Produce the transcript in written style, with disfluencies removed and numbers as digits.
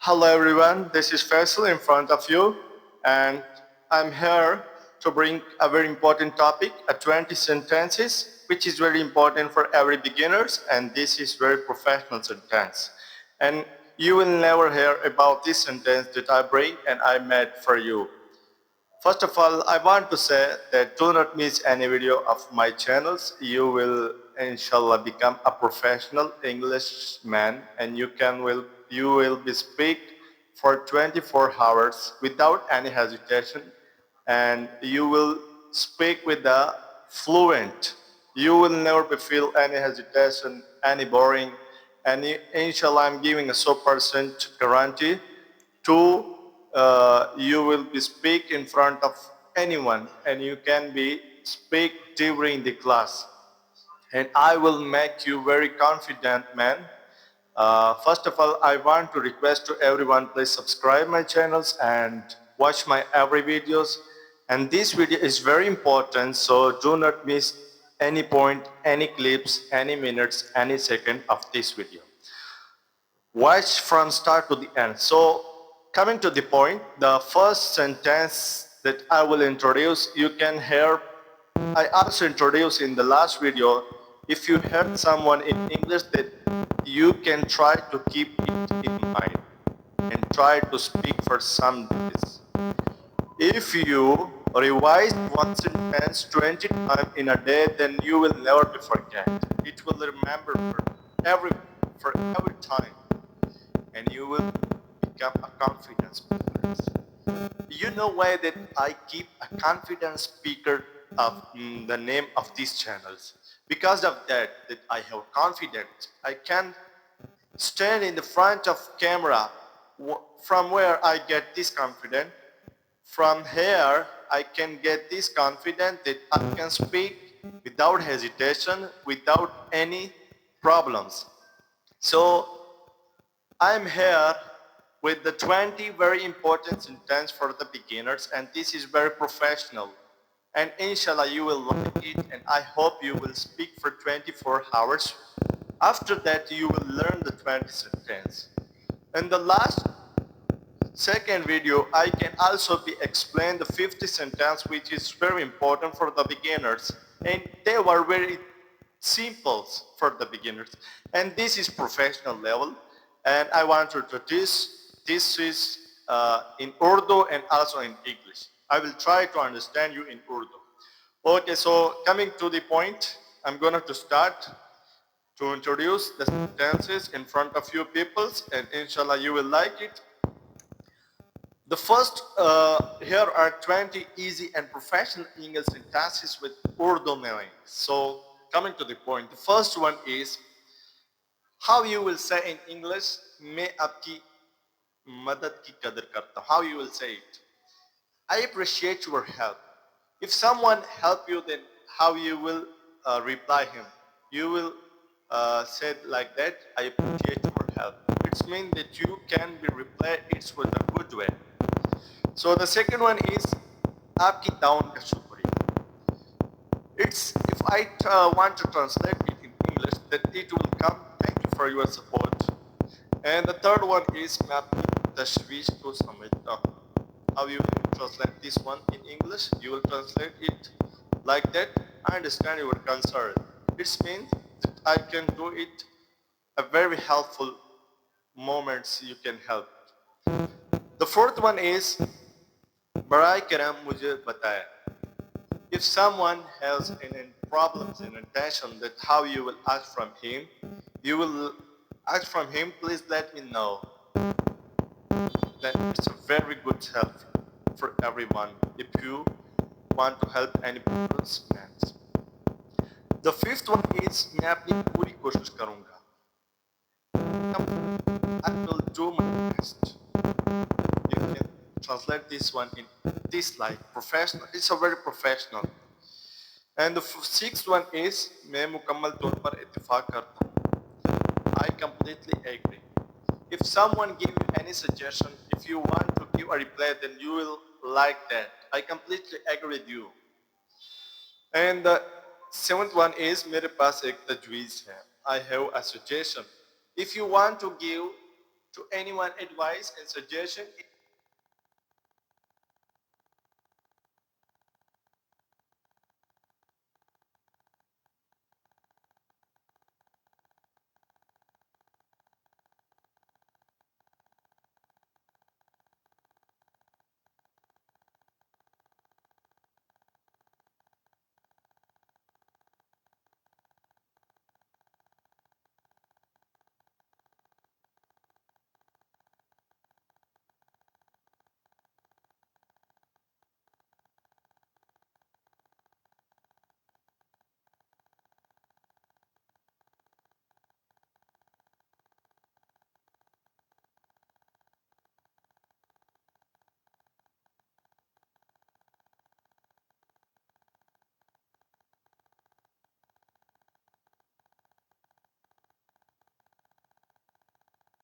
Hello everyone, this is Faisal in front of you and I'm here to bring a very important topic, a 20 sentences, which is very important for every beginners and this is very professional sentence. And you will never hear about this sentence that I bring and I made for you. First of all, I want to say that do not miss any video of my channels. You will inshallah become a professional Englishman and you will be speak for 24 hours without any hesitation and you will speak with the fluent. You will never be feel any hesitation, any boring, and inshallah I'm giving a 100% guarantee to you will be speak in front of anyone and you can be speak during the class and I will make you very confident man. First of all, I want to request to everyone, please subscribe my channels and watch my every videos. And this video is very important, so do not miss any point, any clips, any minutes, any second of this video. Watch from start to the end. So coming to the point, the first sentence that I will introduce, you can hear, I also introduced in the last video, if you heard someone in English that you can try to keep it in mind and try to speak for some days. If you revise one sentence 20 times in a day, then you will never be forget. It will remember for every time and you will become a confident speaker. You know why that I keep a confident speaker of the name of these channels? Because of that I have confidence. I can stand in the front of camera from where I get this confident. From here I can get this confident that I can speak without hesitation, without any problems. So I'm here with the 20 very important sentence for the beginners and this is very professional. And inshallah you will like it and I hope you will speak for 24 hours. After that you will learn the 20 sentence. In the last second video I can also be explain the 50 sentence which is very important for the beginners and they were very simple for the beginners and this is professional level and I want to introduce this is in Urdu and also in English. I will try to understand you in Urdu. Okay, so coming to the point, I'm going to start to introduce the sentences in front of you peoples and inshallah you will like it. The first, here are 20 easy and professional English sentences with Urdu meaning. So coming to the point, the first one is how you will say in English, मैं आपकी मदद की कदर करता हूँ. How you will say it? I appreciate your help. If someone help you, then how you will reply him? You will say like that, I appreciate your help. It means that you can be replied it with a good way. So the second one is आपकी दावन का शुक्रिया. It's if I want to translate it in English, that it will come. Thank you for your support. And the third one is मैं आपकी तशवीश को समझता हूँ. How you translate this one in English? You will translate it like that. I understand your concern. It means that I can do it. A very helpful moments you can help. The fourth one is बराए करम मुझे बताएं. If someone has any problems in attention, that how you will ask from him, you will ask from him, please let me know. That it's a very good help for everyone if you want to help any people's needs. The fifth one is मैं अपनी पूरी कोशिश करूँगा. I will do my best. You can translate this one in this like professional. It's a very professional. And the sixth one is मैं मुकम्मल तौर पर इत्तेफाक करता हूँ. I completely agree. If someone give you any suggestion, if you want to give a reply, then you will like that. I completely agree with you. And the seventh one is मेरे पास एक तजवीज़ है. I have a suggestion. If you want to give To anyone advice and suggestion